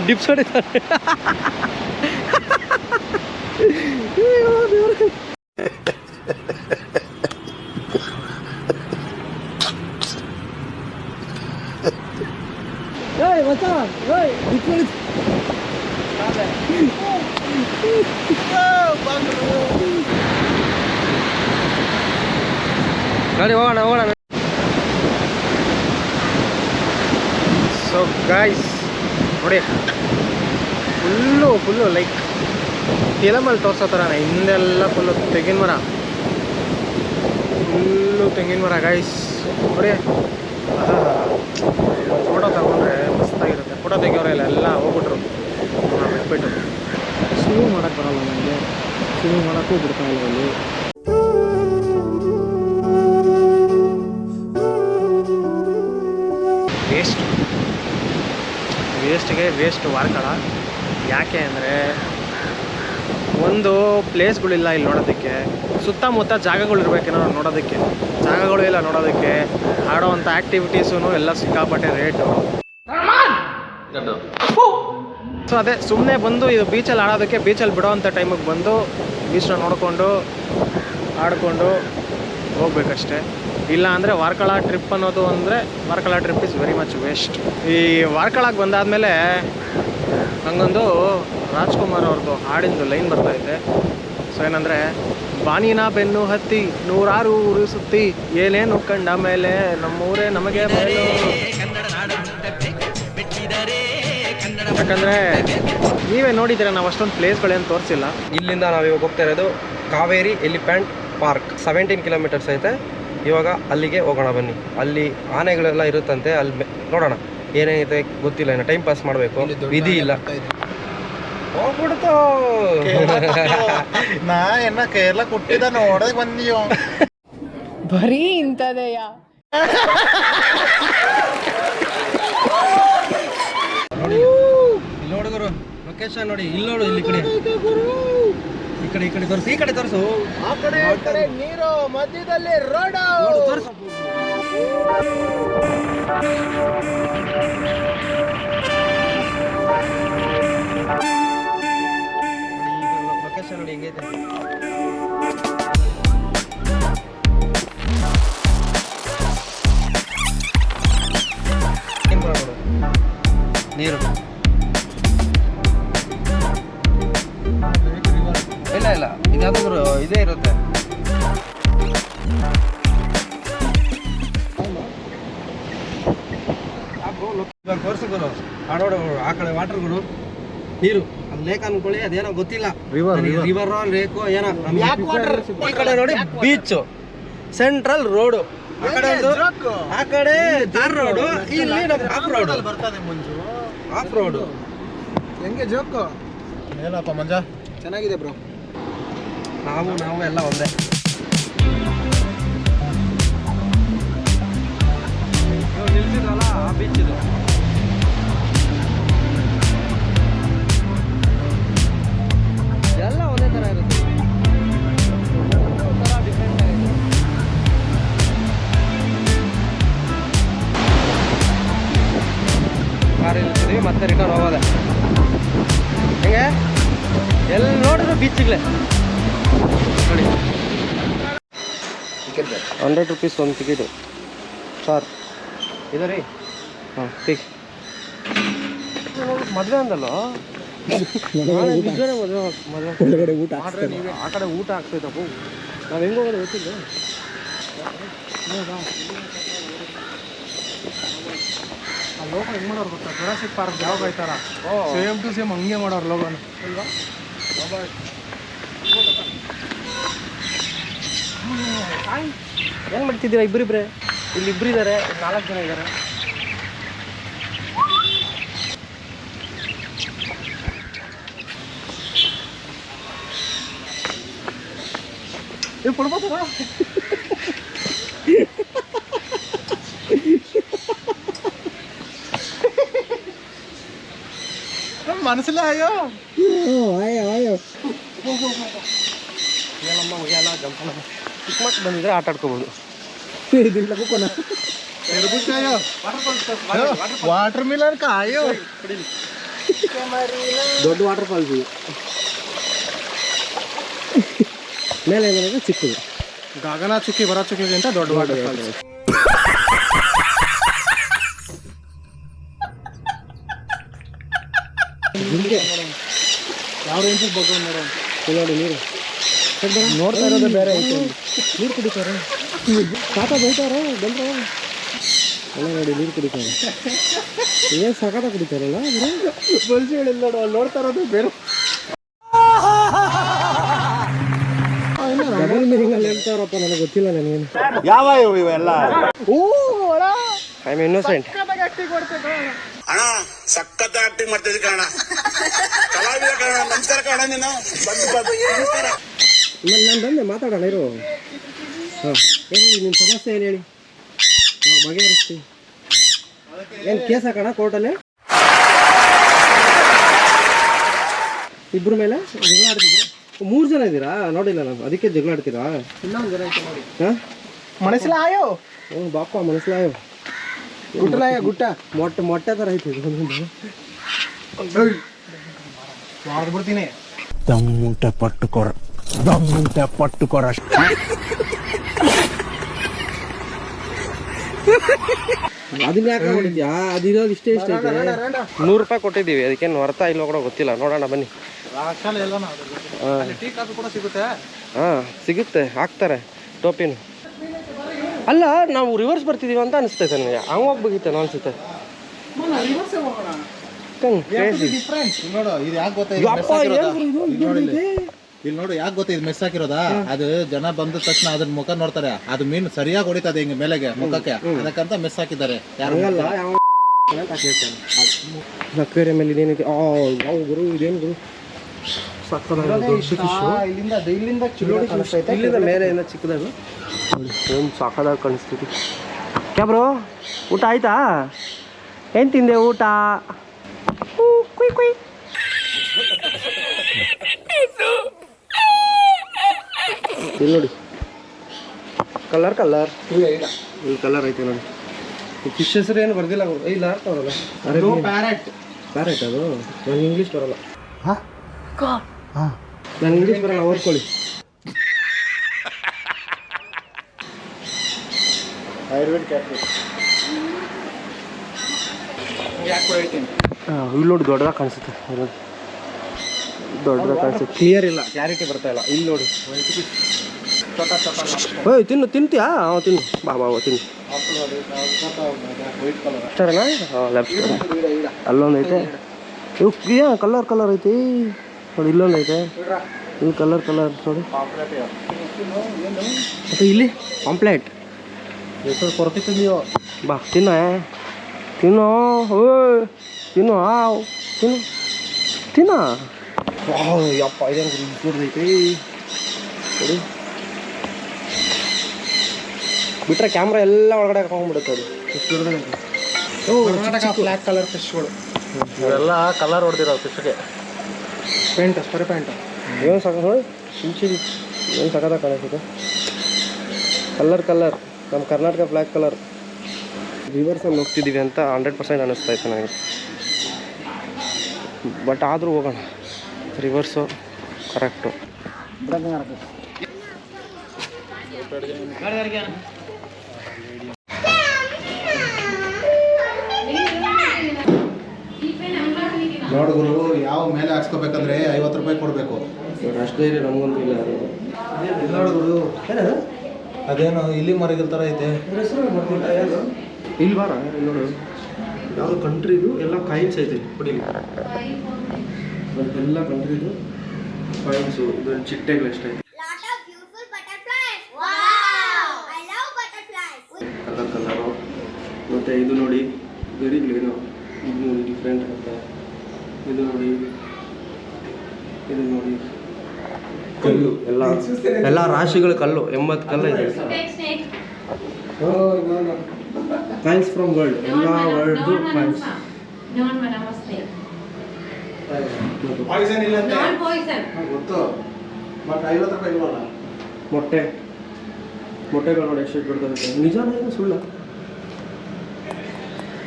Dips ಹೊಡಿತಾರೆ. ಗಾಡಿ ಹೋಗೋಣ ಹೋಗೋಣ. ಸೊ ಗಾಯ್ಸ್ ನೋಡಿ, ಫುಲ್ಲು ಲೈಕ್ ಫಿಲಮಲ್ಲಿ ತೋರಿಸೋ ಥರನೇ ಹಿಂದೆಲ್ಲ ಫುಲ್ಲು ತೆಂಗಿನ ಮರ ಗಾಯ್ಸ್ ನೋಡಿ. ಫೋಟೋ ತಗೊಂಡ್ರೆ ಮಸ್ತಾಗಿರುತ್ತೆ. ಫೋಟೋ ತೆಗಿಯೋರೆಲ್ಲ ಎಲ್ಲ ಹೋಗ್ಬಿಟ್ರು, ಬಿಟ್ಬಿಟ್ಟು. ಸ್ವಿಮ್ ಮಾಡೋಕ್ಕೆ ಬರೋಲ್ಲ ನನಗೆ, ಸ್ವಿಮ್ ಮಾಡೋಕ್ಕೂ ಬಿಡ್ತಾ ಇಲ್ಲ ಅಲ್ಲಿ. ವೇಸ್ಟ್ ವಾರ್ಕಳ. ಯಾಕೆ ಅಂದರೆ ಒಂದು ಪ್ಲೇಸ್ಗಳಿಲ್ಲ ಇಲ್ಲಿ ನೋಡೋದಕ್ಕೆ, ಸುತ್ತಮುತ್ತ ಜಾಗಗಳಿರ್ಬೇಕೇನೋ ನೋಡೋದಕ್ಕೆ, ಜಾಗಗಳು ಇಲ್ಲ ನೋಡೋದಕ್ಕೆ. ಆಡೋವಂಥ ಆ್ಯಕ್ಟಿವಿಟೀಸೂ ಎಲ್ಲ ಸಿಕ್ಕಾಪಟ್ಟೆ ರೇಟು. ಸೊ ಅದೇ ಸುಮ್ಮನೆ ಬಂದು ಇದು ಬೀಚಲ್ಲಿ ಆಡೋದಕ್ಕೆ, ಬೀಚಲ್ಲಿ ಬಿಡೋವಂಥ ಟೈಮಿಗೆ ಬಂದು ಬೀಚ್ನ ನೋಡಿಕೊಂಡು ಆಡಿಕೊಂಡು ಹೋಗ್ಬೇಕಷ್ಟೆ. ಇಲ್ಲ ಅಂದರೆ ವಾರ್ಕಳ ಟ್ರಿಪ್ ಅನ್ನೋದು ಅಂದರೆ Varkala trip is very much waste. ಈ ವಾರ್ಕಳಕ್ಕೆ ಬಂದಾದಮೇಲೆ ನನಗೊಂದು ರಾಜ್ಕುಮಾರ್ ಅವ್ರದ್ದು ಹಾಡಿಂದು ಲೈನ್ ಬರ್ತಾಯಿದೆ. ಸೊ ಏನಂದರೆ, ಬಾನಿನ ಬೆನ್ನು ಹತ್ತಿ 100 ಊರು ಸುತ್ತಿ ಏನೇನು ಕಂಡ ಮೇಲೆ ನಮ್ಮೂರೇ ನಮಗೆ ಮೇಲು. ಯಾಕಂದರೆ ನೀವೇ ನೋಡಿದರೆ ನಾವು ಅಷ್ಟೊಂದು ಪ್ಲೇಸ್ಗಳೇನು ತೋರಿಸಿಲ್ಲ. ಇಲ್ಲಿಂದ ನಾವು ಇವಾಗ ಹೋಗ್ತಾ ಇರೋದು ಕಾವೇರಿ ಎಲಿಫೆಂಟ್ ಪಾರ್ಕ್. 17 ಕಿಲೋಮೀಟರ್ಸ್ ಐತೆ. ಇವಾಗ ಅಲ್ಲಿಗೆ ಹೋಗೋಣ ಬನ್ನಿ. ಅಲ್ಲಿ ಆನೆಗಳೆಲ್ಲ ಇರುತ್ತಂತೆ, ಅಲ್ಲಿ ನೋಡೋಣ ಏನೇನೈತೆ ಗೊತ್ತಿಲ್ಲ. ಇನ್ನು ಟೈಮ್ ಪಾಸ್ ಮಾಡಬೇಕು, ವಿಧಿ ಇಲ್ಲ. ಹೋಗ್ಬಿಡ್ತು ನಾ ಏನ ಕೇರಳ ಕೊಟ್ಟಿದ್ದ ನೋಡಕ್ ಬಂದಿಯೋ ಬರೀ ಇಂಥದೆಯ. ಇಲ್ಲಿ ನೋಡುಗರು ಲೊಕೇಶನ್ ನೋಡಿ, ಇಲ್ಲಿ ನೋಡು, ಇಲ್ಲಿ ಈ ಕಡೆ ತೋರಿಸು, ಈ ಕಡೆ ತೋರಿಸು. ಆ ಕಡೆ ನೀರು, ಮಧ್ಯದಲ್ಲಿ ರೋಡ್ ತೋರಿಸು. ಲೊಕೇಶನ್ ನೋಡಿ ಹೆಂಗೈತೆ. ನೀರು ಇಲ್ಲ ಇದಾದ್ರು ಇದೇ ಇರುತ್ತೆ. ತೋರಿಸಿದ್ರು ಆಡೋಡು ಆ ಕಡೆ ವಾಟರ್ಗಳು, ನೀರು, ಅದು ಲೇಕ್ ಅನ್ಕೊಳ್ಳಿ, ಅದೇನೋ ಗೊತ್ತಿಲ್ಲ, ರಿವರ್ ಲೇಕು ಏನೋ. ಈ ಕಡೆ ನೋಡಿ ಬೀಚ್, ಸೆಂಟ್ರಲ್ ರೋಡು, ಆ ಕಡೆ ತಾರ್ ರೋಡು, ಇಲ್ಲಿ ನಮ್ಮ ಆಫ್ ರೋಡ್ ಬರ್ತದೆ. ಮುಂಚೆ ಆಫ್ ರೋಡು ಹೆಂಗೆ ಜೋಕು ಏನಪ್ಪ ಮಂಜ, ಚೆನ್ನಾಗಿದೆ ಬ್ರೋ. ನಾವು ಎಲ್ಲ ಒಂದೇ. ನಿಲ್ಸಿದ್ರಲ್ಲ ಆ ಬೀಚ್ ಇದು. ಎಲ್ಲ ಒಂದೇ ಥರ ಇರುತ್ತೆ, ಒಂಥರ ಡಿಫ್ರೆಂಟ್ ಆಗಿದೆ. ಕಾರ್ ಇಳಿಸಿದ್ವಿ, ಮತ್ತೆ ರಿಟರ್ನ್ ಹೋಗೋದೆ. ಹೆಂಗೆ ಎಲ್ಲಿ ನೋಡಿದ್ರು ಬೀಚ್ಗಳೇ ನೋಡಿ. 100 ರೂಪೀಸ್ ಒಂದು ಟಿಕೆಟು ಸರ್. ಇದೆ ರೀ. ಹಾಂ ಟಿಕ್. ಮದುವೆ ಅಂದಲ್ಲೋ, ನಿಜವೇ ಮದುವೆ ಊಟ ಆ ಕಡೆ ಊಟ ಆಗ್ತೈತಪ್ಪ. ನಾವು ಹೆಂಗೆ ಹೋಗೋದು ಗೊತ್ತಿಲ್ಲ. ಆ ಲೋಗ ಹೆಂಗೆ ಮಾಡೋರು ಗೊತ್ತಾ, ಜುರಾಸಿಕ್ ಪಾರ್ಕ್ ಯಾವಾಗ ಆಯ್ತಾರ ಸೇಮ್ ಟು ಸೇಮ್ ಹಂಗೆ ಮಾಡೋರು ಲೋಗನ ಅಲ್ವಾ. ಏನು ಮಾಡ್ತಿದ್ದೀರಾ ಇಬ್ಬರಿಬ್ರೆ? ಇಲ್ಲಿ ಇಬ್ಬರಿದ್ದಾರೆ, 4 ಜನ ಇದ್ದಾರೆ. ನೀವು ಕೊಡ್ಬೋದ ಮನಸ್ಸಿಲ್ಲ. ಅಯ್ಯೋ ಅಯ್ಯೋ ಏನಮ್ಮ ಉಯ್ಯಾಲ ಜಂಪನ ಚಿಕ್ಕ ಮಕ್ಕಳು ಬಂದಿದ್ರೆ ಆಟ ಆಡ್ಕೋಬೋದು. ವಾಟರ್ ಮಿಲನ್ ಕಾಯೋ ದೊಡ್ಡ ವಾಟರ್ ಫಾಲ್ಸ್ ಇದು. ಮೇಲೆ ಏನಾದ್ರೆ ಚಿಕ್ಕದು. ಗಗನ ಚುಕ್ಕಿ ಬರೋ ಚುಕ್ಕಿಗಿಂತ ದೊಡ್ಡ ವಾಟರ್ ಫಾಲ್ಸ್. ಯಾವ ರೇಂಜ್ ಬಗ್ಗೆ ನೋಡೋ ನೋಡಿ ನೀರು ನೋಡ್ತಾ ಇರೋದು ಬೇರೆ ಐತೆ. ನೀರು ಕುಡಿತಾರೆ ತಾತ ಬೈತಾರೆ ಬಂದ್ರೆ ಎಲ್ಲ ನೋಡಿ ನೀರು ಕುಡಿತಾರೆ. ಏನು ಸಕಾತ ಕುಡಿತಾರಲ್ಲ ಬಲ್ಸಿ ಹೇಳಿಲ್ಲ ನೋಡು, ಅಲ್ಲಿ ನೋಡ್ತಾ ಇರೋದು ಬೇರೆ. ಡಬಲ್ ಮೀನಿಂಗ್ ಅಲ್ಲಿ ಹೇಳ್ತಾರಪ್ಪ, ನನಗೆ ಗೊತ್ತಿಲ್ಲ ನನಗೇನು. ಯಾವ ಇವೆಲ್ಲ ಐ ಆಮ್ ಇನ್ನೋಸೆಂಟ್. ಅಣ್ಣ ಸಖತ್ ಆಕ್ಟಿಂಗ್ ಮಾಡ್ತಿದ್ದೆ ಕಣ, ಕಲಾವಿದ ಕಣ. ನಮಸ್ಕಾರ ಕಣ, ನೀನು ನಾನು ಬಂದೆ ಮಾತಾಡೋಣ ಇರು. ಹಾಂ ಏನು ಹೇಳಿ ನಿಮ್ಮ ಸಮಸ್ಯೆ ಏನು ಹೇಳಿ, ನಾವು ಬಗೆಹರಿಸ್ತೀವಿ. ಏನು ಕೇಸ್ ಹಾಕೋಣ ಕೋರ್ಟಲ್ಲಿ? ಇಬ್ಬರ ಮೇಲೆ ಜಗಳ ಆಡ್ತಿದ್ರು. 3 ಜನ ಇದ್ದೀರಾ? ನೋಡಿಲ್ಲ ನಾನು, ಅದಕ್ಕೆ ಜಗಳ ಆಡ್ತೀರಾ? ಇನ್ನೊಂದು ಜನ ಐತೆ ನೋಡಿ. ಹಾಂ ಮನಸ್ಸಿಲ್ಲ ಆಯೋ ಹ್ಞೂ ಬಾಪ ಮನಸ್ಲಾಯೋ ಗುಟ್ಟಲಾಯ ಗುಟ್ಟ ಮೊಟ್ಟೆ ಥರ ಐತಿ ಇದು. ಮಾಡ್ಬಿಡ್ತೀನಿ. ದಮ್ಮುಂಟೆ ಪಟ್ಟುಕೊರ ಅದನ್ನ ಯಾಕೆ ನೋಡಿದ್ಯಾ? ಅದಿರೋದು ಇಷ್ಟೇ ಐತೆ. 100 ರೂಪಾಯಿ ಕೊಟ್ಟಿದ್ದೀವಿ, ಅದಕ್ಕೇನು ಅರ್ಥ ಇಲ್ಲ ಕೂಡ ಗೊತ್ತಿಲ್ಲ. ನೋಡೋಣ ಬನ್ನಿ. ಟೀ ಕಾಫಿ ಕೂಡ ಸಿಗುತ್ತೆ. ಹಾಂ ಸಿಗುತ್ತೆ, ಹಾಕ್ತಾರೆ ಟೋಪಿನ. ಅಲ್ಲ ನಾವು ರಿವರ್ಸ್ ಬರ್ತಿದೀವಿ ಅಂತ ಅನಿಸ್ತೈತೆ ನನಗೆ. ಹಂಗೆ ಹೋಗ್ಬೇಕಿತ್ತೇನೋ ಅನ್ಸುತ್ತೆ. ನೋಡು ಇದು ಯಾಕೆ ಗೊತ್ತಾ, ಇಲ್ಲಿ ನೋಡು ಯಾಕೆ ಗೊತ್ತಾ ಇದು ಮೆಸ್ ಹಾಕಿರೋದಾ? ಅದು ಜನ ಬಂದ ತಕ್ಷಣ ಅದನ್ನ ಮುಖ ನೋಡ್ತಾರೆ, ಅದು ಮೀನು ಸರಿಯಾಗಿ ಹೊಡಿತದೆ ಹಿಂಗೆ ಮೇಲೆಗೆ ಮುಖಕ್ಕೆ, ಅದಕ್ಕಂತ ಮೆಸ್ ಹಾಕಿದ್ದಾರೆ. ಹಂಗಲ್ಲ ಅಕ್ವೇರಿಯಂ ಮೇಲೆ ಇದೇನೈತಿ? ಯಾವ ಗುರು ಇದೇನು ಗುರು ಇಲ್ಲಿಂದ ಮೇಲೆ ಏನೋ ಚಿಕ್ಕದಾಗ ಏನು ಸಾಕಾದಾಗ ಕಾಣಿಸ್ತೈತಿ. ಕ್ಯಾಬ್ರೋ ಊಟ ಆಯ್ತಾ? ಏನು ತಿಂದೆ ಊಟ? ಕುಯ್ ಕುಯ್. ಇಲ್ಲಿ ನೋಡಿ ಕಲರ್ ಇಲ್ಲಿ ಕಲರ್ ಐತೆ ನೋಡಿ. ಫಿಶ್ ಹೆಸರು ಏನು ಬರ್ದಿಲ್ಲ ಅವರು. ಇಲ್ಲ ಆಗ್ತಾವಲ್ಲ ಪ್ಯಾರೆಟ್ ಅದು. ನನಗೆ ಇಂಗ್ಲೀಷ್ ಬರಲ್ಲ. ನಾನು ಇಂಗ್ಲೀಷ್ ಬರಲ್ಲ, ಓದ್ಕೊಳ್ಳಿ. ಇಲ್ಲಿ ನೋಡಿ ದೊಡ್ಡದಾಗ ಕಾಣಿಸುತ್ತೆ, ದೊಡ್ಡದಾಗ ಕಾಣಿಸುತ್ತೆ. ಕ್ಲಿಯರ್ ಇಲ್ಲ, ಕ್ಲಾರಿಟಿ ಬರ್ತಾ ಇಲ್ಲ. ಇಲ್ಲಿ ನೋಡಿ ಓಯ್ ತಿಂತೀಯಾ? ತಿನ್ನು ಬಾ ತಿನ್ನು. ಅಷ್ಟೇನಾ? ಲೆಫ್ಟ್ ಅಲ್ಲೊಂದು ಐತೆ. ಇವು ಕಲರ್ ಐತಿ ನೋಡಿ. ಇಲ್ಲೊಂದು ಐತೆ, ಇಲ್ಲಿ ಕಲರ್ ನೋಡಿ. ಮತ್ತು ಇಲ್ಲಿ ಪಾಂಪ್ಲೆಟ್ ಕೊರತಿದ್ದೀಯೋ? ಬಾ ತಿನ್ನೋ ಓಯ್ ತಿನ್ನು ಯಪ್ಪ ಇದೇನು ದೊಡ್ಡದೈತಿ ನೋಡಿ. ಬಿಟ್ರೆ ಕ್ಯಾಮ್ರಾ ಎಲ್ಲ ಒಳಗಡೆ ಹಾಕೊಂಡ್ಬಿಡುತ್ತೆ ಅದು. ಎಷ್ಟು ದೊಡ್ಡದಾಗೈತೆ. ಕರ್ನಾಟಕ ಬ್ಲ್ಯಾಕ್ ಕಲರ್ ಫಿಶ್ಗಳು ಇವೆಲ್ಲ ಕಲರ್ ಹೊಡೆದಿರೋ ಫಿಶ್ಗೆ. ಪೇಂಟ್ ಸ್ಪರೆ ಪೇಂಟ್ ಏನು ಸಾಕು ನೋಡಿ. ಏನು ಸಖತ್ತಾಗಿ ಕಾಣಿಸುತ್ತೆ. ಕಲರ್ ನಮ್ಮ ಕರ್ನಾಟಕ ಬ್ಲ್ಯಾಕ್ ಕಲರ್. ರಿವರ್ಸಲ್ಲಿ ಹೋಗ್ತಿದ್ದೀವಿ ಅಂತ 100% ಅನ್ನಿಸ್ತಾ ಇತ್ತು ನನಗೆ. ಬಟ್ ಆದರೂ ಹೋಗೋಣ, ರಿವರ್ಸು ಕರೆಕ್ಟು. ನೋಡು ಗುರು, ಯಾವ ಮೇಲೆ ಹಾಕ್ಸ್ಕೋಬೇಕಂದ್ರೆ 50 ರೂಪಾಯಿ ಕೊಡಬೇಕು. ಅಷ್ಟೇ ಇದೆ, ನಮಗಂತೂ ಇಲ್ಲ. ನೋಡು ಗುರು, ಅದೇನು ಇಲ್ಲಿ ಮರಗಿಲ್ ಥರ ಐತೆ. ಇಲ್ಲಿ ಬಾರ ನೋಡು, ಯಾವುದು ಕಂಟ್ರಿದು ಎಲ್ಲ ಕಾಯಿನ್ಸ್ ಐತೆ ಕೊಡಿಲಿ. ಎಲ್ಲ ಕಂಟ್ರಿದು ಕಾಯಿನ್ಸು. ಇದು ಚಿಟ್ಟೆಗಳು ಎಷ್ಟೈತೆ. ಕಲರು ಮತ್ತು ಇದು ನೋಡಿ ಗರಿಗಳೇನು, ಇದು ನೋಡಿ ಡಿಫ್ರೆಂಟ್ ಆಗುತ್ತೆ. ಇದು ನೋಡಿ ಕಲ್ಲು, ಎಲ್ಲ ರಾಶಿಗಳ ಕಲ್ಲು. 80 ಕಲ್ಲು ಇದೆ. ಕಾಯಿನ್ಸ್ ಫ್ರಮ್ ವರ್ಲ್ಡ್, ಎಲ್ಲ ವರ್ಲ್ಡ್ದು ಕಾಯಿನ್ಸ್. ಪಾಯ್ಸನ್ ಇಲ್ಲ ಅಂತ ಗೊತ್ತು, ಬಟ್ 50 ರೂಪಾಯಿ ಇಲ್ವಲ್ಲ. ಮೊಟ್ಟೆಗಳು ನೋಡಿ ಎಷ್ಟು ದೊಡ್ಡದಾಗುತ್ತೆ. ನಿಜಾನ ಇದು ಸುಳ್ಳ?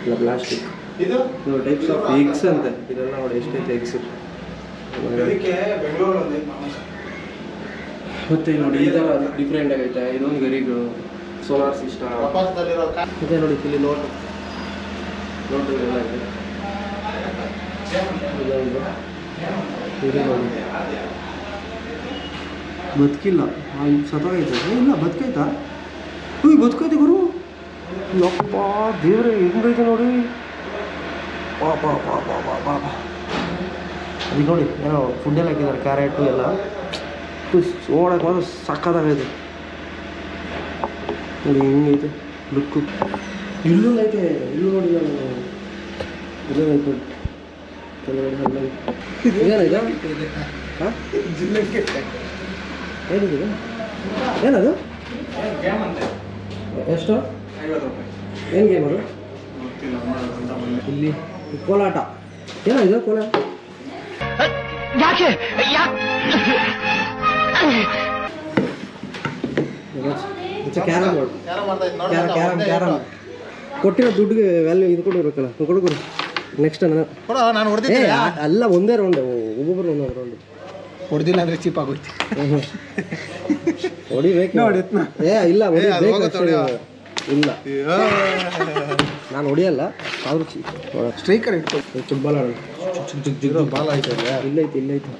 ಇಲ್ಲ ಪ್ಲಾಸ್ಟಿಕ್. ಇದು ಟೈಪ್ಸ್ ಆಫ್ ಎಗ್ಸ್ ಅಂತ ಇದೆಲ್ಲ ನೋಡಿ ಎಷ್ಟೈತೆ ಎಗ್ಸ್. ಮತ್ತೆ ನೋಡಿ ಈ ಥರ ಡಿಫ್ರೆಂಟ್ ಆಗೈತೆ. ಇದೊಂದು ಗರಿಗಳು ಸೋಲಾರ್ ಸಿಸ್ಟಮ್ ಪ್ರಪಂಚದಲ್ಲಿರೋ ಇದೆ ನೋಡಿ. ಇಲ್ಲಿ ನೋಟು ಎಲ್ಲ ಇದೆ. ಇದೆ ನೋಡಿ ಬದುಕಿಲ್ಲ ಸತ್ತೋಗೈತೆ. ಇಲ್ಲ ಬದುಕೈತಾ? ಬದುಕೈತೆ ಗುರು. ಯಪ್ಪ ದೇವ್ರೆ ಹೆಂಗೈತೆ ನೋಡಿ. ಪಾಪ ಪಾಪ ಪಾಪ ಅದಕ್ಕೆ ನೋಡಿ ಏನೋ ಫುಡ್ಡೆಲ್ಲ ಹಾಕಿದ್ದಾರೆ, ಕ್ಯಾರೆಟು ಎಲ್ಲ ನೋಡಕ್ಕೆ ಮಾತ್ರ ಸಕ್ಕತ್ತಾಗೈತೆ ನೋಡಿ. ಹೆಂಗೈತೆ ಲುಕ್ಕು. ಇಲ್ಲೂ ಐತೆ, ಇಲ್ಲೂ ನೋಡಿ ನಾನು ಇಲ್ಲೈತೆ ನೋಡಿ ಕೆಳಗಡೆ ಹಲ್ಲ. ಇದೇನಿದೆ? ಹಾಂ ಏನಿದೆ? ಏನದು? ಎಷ್ಟು? ಏನು ಗೇಮ್ ಅದು? ಇಲ್ಲಿ ಕೋಲಾಟ. ಏನೋ ಇದು ಕೋಲಾಟ? Carrom board. ಕ್ಯಾರಮ್ ಕೊಟ್ಟಿರೋ ದುಡ್ಡಿಗೆ ವ್ಯಾಲ್ಯೂ ಇದು ಕೊಡಬೇಕಲ್ಲ. ಕೊಡು ನೆಕ್ಸ್ಟ್ ನಾನು ಹೊಡೆದಿದ್ದೆ. ಅಲ್ಲ ಒಂದೇ ರೌಂಡ್, ಒಬ್ಬೊಬ್ಬರು ಒಂದೊಂದು ರೌಂಡ್. ಹೊಡೆದಿಲ್ಲ ಅಂದ್ರೆ ಚೀಪ್ ಆಗೋಯ್ತು. ಹೊಡಿಬೇಕು ನೋಡಿ. ಇಲ್ಲ ಇಲ್ಲ ನಾನು ಹೊಡಿಯಲ್ಲ. ಆದ್ರೂ ಸ್ಟ್ರೈಕರ್ ಇಟ್ಕೊಂಡು ಫುಟ್ಬಾಲ್ ಆಡೋದು. ಬಾಲ್ ಆಯ್ತು. ಇಲ್ಲೈತೆ ಇಲ್ಲೈತೆ.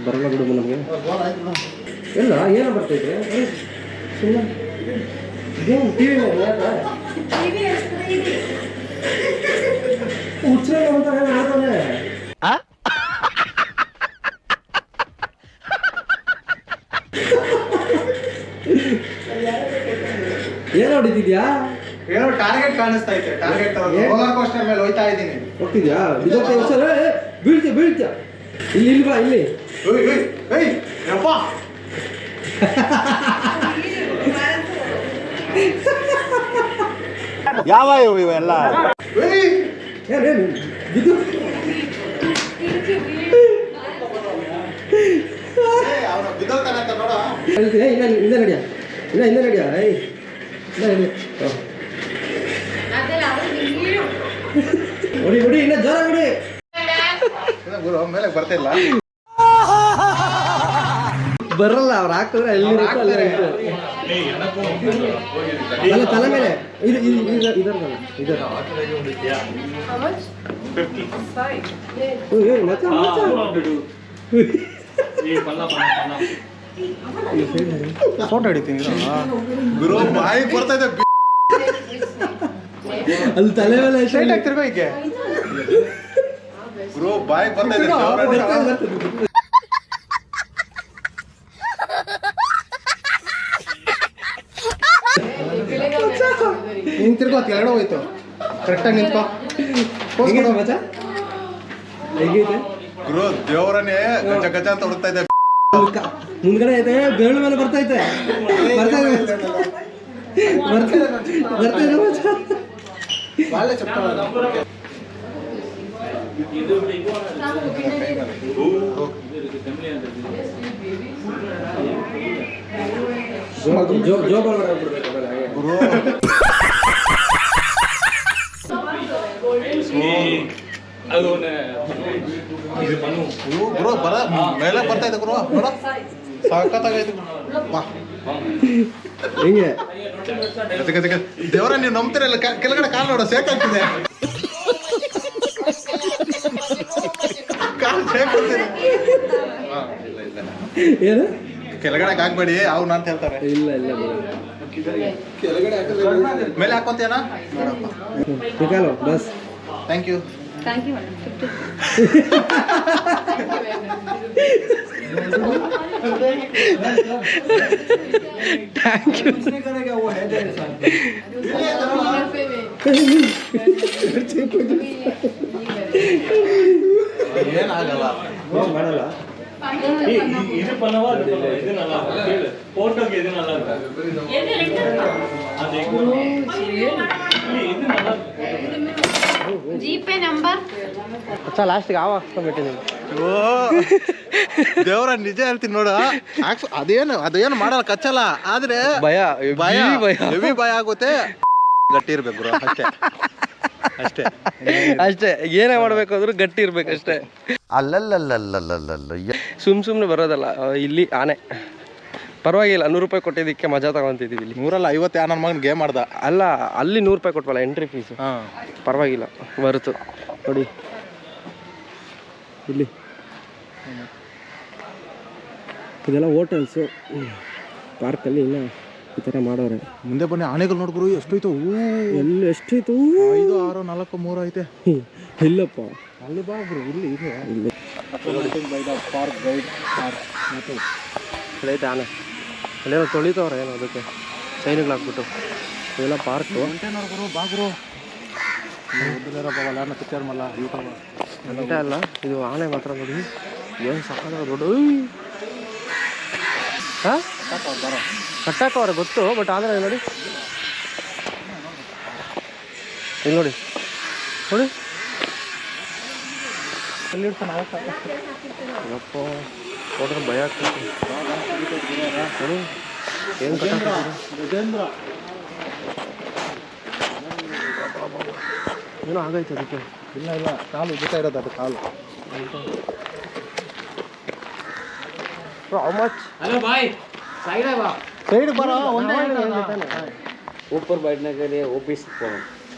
ಬರಲ್ಲ ಬಿಡು ನಮಗೆ. ಇಲ್ಲ ಏನೋ ಬರ್ತೈತೆ ಸುಮ್ಮನೆ ಗೇಮ್ ಟಿವಿ ಹುಚ್ಚ ಅಂತ ಆಡ್ತಾನೆ. ಏನು ಹೊಡಿತಿದ್ಯಾ? ಏನೋ ಟಾರ್ಗೆಟ್ ಕಾಣಿಸ್ತಾ ಐತೆ. ಟಾರ್ಗೆಟ್ ರೋಲರ್ ಕೋಸ್ಟರ್ ಮೇಲೆ ಹೋಯ್ತಾ ಇದ್ದೀನಿ. ಹೋಗ್ತಿದ್ಯಾ? ಬೀಳ್ತೀಯ. ಇಲ್ಲಿ ಬಾ ಇಲ್ಲಿ. ಯಪ್ಪ ಯಾವ ಇವೆಲ್ಲ ಏನು ಬಿದ್ದು ಬಿದ್ದೋಗ್ತಾನಂತ ನೋಡ. ಇಲ್ಲ ನಡಿಯ ಹೊಡಿ ಇನ್ನ ಜೋರ ಹೊಡಿ. ಗುರು ಮೇಲೆ ಬರ್ತಿಲ್ಲ. ಬರಲ್ಲ ಅವ್ರು ಹಾಕಿದ್ರೆ ಎಲ್ಲಿರುತ್ತೋ ಅಲ್ಲೇ ಇರುತ್ತೆ. ಅಲ್ಲ ತಲೆ ಮೇಲೆ ಇದರ ಫೋಟೋ ಹಿಡಿತೀನಿ ಗುರು ಬಾಯಿ ಬರ್ತಾ ಇದೆ. ಅಲ್ಲಿ ತಲೆ ಮೇಲೆ ಸ್ಟ್ರೈಟ್ ಆಗ್ತಿರ್ಗೋ ಈಕೆ. ಗುರು ಬಾಯಿ ಬರ್ತಾ ಇದೆ. ನೀನ್ ತಿರ್ಗೋ ಕೆಳಗಡೆ ಹೋಯ್ತು. ಕರೆಕ್ಟಾಗಿ ನಿಂತ್ಕೋ. ಹೇಗೈತೆ ಗುರು ದೇವರನ್ನೇ ಗಜ ಗಜ ಅಂತ ಹುಡುಕ್ತಾ ಇದೆ. ಮುಂದ್ಗಡೆ ಐತೆ, ಬೆರಳು ಮೇಲೆ ಬರ್ತೈತೆ. ಬಾಳೆ ಚಪ್ಪ ಗುರು ಗುರು ಬರ ಮೇಲೆ ಬರ್ತಾ ಇದೆ ಗುರು. ನೋಡ ಸಾಕತ್ತಾಗೈತೆ. ಬಾ ಹೆಂಗೆ ದೇವರ ನೀವು ನಂಬ್ತಿರಲ್ಲ. ಕೆಳಗಡೆ ಕಾಲು ನೋಡ ಸೇಕಾಗ್ತಿದೆ. ಕಾಲು ಸೇಕಾಗ್ತಿದೆ. ಏನು ಕೆಳಗಡೆ ಹಾಕ್ಬೇಡಿ ಅವ್ನು ಅಂತ ಹೇಳ್ತಾರೆ. ಇಲ್ಲ ಕೆಳಗಡೆ ಮೇಲೆ ಹಾಕೊಂತೇನ? ಬಸ್. Thank you. Thank you, madam. 50. ಏನಾಗಲ್ಲ. ಮಾಡಲ್ಲ. இது பண்ணவா இது நல்லா இருக்கு போட்டோக்கு இது நல்லா இருக்கு அது இது நல்லா இருக்கு जीपे ना ಲಾಸ್ಟಿಗೆ ಆವ ಹಾಕ್ಸ್ಕೊಂಡ್ಬಿಟ್ಟಿದ್ದೀನಿ. ದೇವ್ರ ನಿಜ ಹೇಳ್ತೀನಿ ನೋಡು, ಅದೇನು ಮಾಡಲ್ಲ, ಕಚ್ಚಲ್ಲ, ಆದ್ರೆ ಭಯ ಹೆವಿ ಭಯ ಆಗುತ್ತೆ. ಗಟ್ಟಿ ಇರ್ಬೇಕು ಗುರು, ಅಷ್ಟೇ ಅಷ್ಟೇ ಅಷ್ಟೇ. ಏನೇ ಮಾಡ್ಬೇಕು ಅಂದ್ರೂ ಗಟ್ಟಿ ಇರ್ಬೇಕಷ್ಟೇ. ಸುಮ್ಮನೆ ಬರೋದಲ್ಲ. ಇಲ್ಲಿ ಆನೆ ಪರವಾಗಿಲ್ಲ, 100 ರೂಪಾಯಿ ಕೊಟ್ಟಿದ್ದಕ್ಕೆ ಮಜಾ ತಗೊಂತಿದ್ದೀವಿ. ಇಲ್ಲಿ 150 ನನ್ನ ಮಗನ ಗೇಮ್ ಮಾಡ್ದ. ಅಲ್ಲ, ಅಲ್ಲಿ 100 ರೂಪಾಯಿ ಕೊಟ್ವಲ್ಲ ಎಂಟ್ರಿ ಫೀಸು, ಪರವಾಗಿಲ್ಲ ಬರುತ್ತು. ನೋಡಿ ಇಲ್ಲಿ ಇದೆಲ್ಲ ಹೋಟೆಲ್ಸು, ಪಾರ್ಕಲ್ಲಿ ಇನ್ನೂ ಈ ಥರ ಮಾಡೋರೆ. ಮುಂದೆ ಬನ್ನಿ, ಆನೆಗಳು ನೋಡ್ಗುರು ಎಷ್ಟೈತು. ಎಲ್ಲಿ ಎಷ್ಟೈತು? 5, 6, 4, 3 ಐತೆ. ಇಲ್ಲಪ್ಪ, ಅಲ್ಲಿ ಬಾ ಗುರು, ಇಲ್ಲಿ ಇದೆ. ಇಲ್ಲಿ ಐತೆ ಆನೆ. ಅಲ್ಲೇನೋ ತೊಳಿತವ್ರೆ ಏನೋ, ಅದಕ್ಕೆ ಚೈನ್ಗಳು ಹಾಕ್ಬಿಟ್ಟು. ಇದೆಲ್ಲ ಪಾರ್ಕು. ಗುರು ಬಾಗುರು ಪಿಕ್ಚರ್ ಮಲ್ಲ ಗಂಟೆ ಅಲ್ಲ ಇದು, ಆನೆ ಮಾತ್ರ ನೋಡಿ ಏನು ಸಾಕಾಗ ದೊಡ್ಡ. ಹಾಂ ಕಟ್ಟಾಕವ್ರೆ ಗೊತ್ತು, ಬಟ್ ಆದರೆ ನೋಡಿ ಇಲ್ಲಿ ನೋಡಿ ನೋಡಿ ಅಪ್ಪ ಹೋದ್ರೆ ಭಯ ಆಗ್ತೈತಿ ನೋಡಿ. ಏನು ಗಜೇಂದ್ರ ಏನೋ ಆಗೈತೆ ಅದಕ್ಕೆ. ಇಲ್ಲ ಕಾಲು ಉಜ್ಜುತ್ತಾ ಇರೋದು, ಅದು ಕಾಲು. How much? हेलो भाई, साइड है वाह. ಸೈಡ್ ಬರೋ, ಒಂದೇ ऊपर बैठने के लिए वो पीस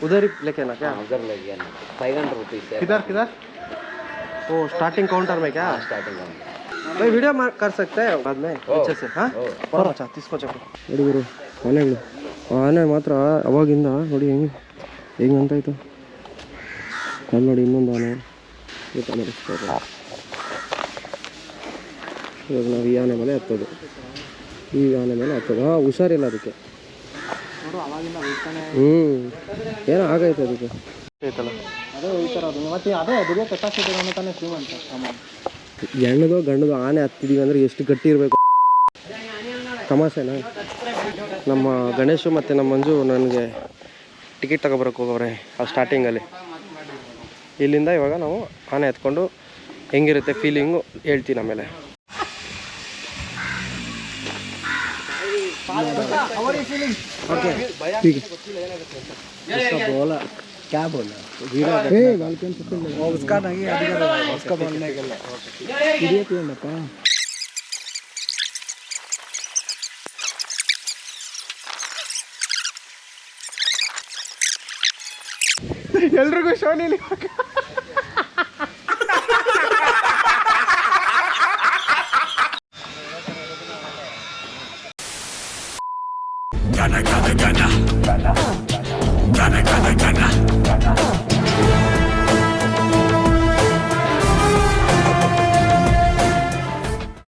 उधर ही लेके ना क्या? उधर लग गया 500 रुपीस है किधर वो स्टार्टिंग काउंटर में क्या? स्टार्टिंग भाई वीडियो कर सकते हैं बाद में पीछे से. ಹಾಂ ಮಚ್ಚ ತಿಸ್ಕೊಚಪ್ಪ. ನೋಡಿ ಗುರು ಆನೆಗಳು, ಆನೆ ಮಾತ್ರ ಅವಾಗಿಂದ ನೋಡಿ ಹೆಂಗೆ ಅಂತಾಯ್ತು. ಅಲ್ಲಿ ನೋಡಿ ಇನ್ನೊಂದು ಆನೆ ಊಟ ಮಾಡಿಸ್ತಾರೆ. ಇವಾಗ ನಾವು ಈ ಆನೆ ಮೇಲೆ ಹತ್ತೋದು, ಈ ಆನೆ ಮೇಲೆ ಹತ್ತೋದು. ಹಾಂ ಹುಷಾರಿಲ್ಲ ಅದಕ್ಕೆ. ಏನೋ ಆಗೈತೆ ಅದಕ್ಕೆ ಐತಲ್ಲ. ಹೆಣ್ಣದು ಗಂಡದು ಆನೆ ಹತ್ತಿದೀವಿ ಅಂದರೆ ಎಷ್ಟು ಗಟ್ಟಿ ಇರಬೇಕು. ತಮಾಷೆನಾ? ನಮ್ಮ ಗಣೇಶು ಮತ್ತು ನಮ್ಮ ಮಂಜು ನನಗೆ ಟಿಕೆಟ್ ತಗೊಬರಕ್ಕೆ ಹೋಗವ್ರೆ ಆ ಸ್ಟಾರ್ಟಿಂಗಲ್ಲಿ. ಇಲ್ಲಿಂದ ಇವಾಗ ನಾವು ಆನೆ ಎತ್ಕೊಂಡು ಹೆಂಗಿರುತ್ತೆ ಫೀಲಿಂಗು ಹೇಳ್ತೀನಿ ಆಮೇಲೆ. ओके ठीक है. इसका बोला क्या बोला? उसका नहीं, उसका बोलने के लिए वीडियो क्यों ना पा. ಎಲ್ರಿಗೂ ಶೋನಿಲಿ Gana, gana, gana. Gana, gana, gana.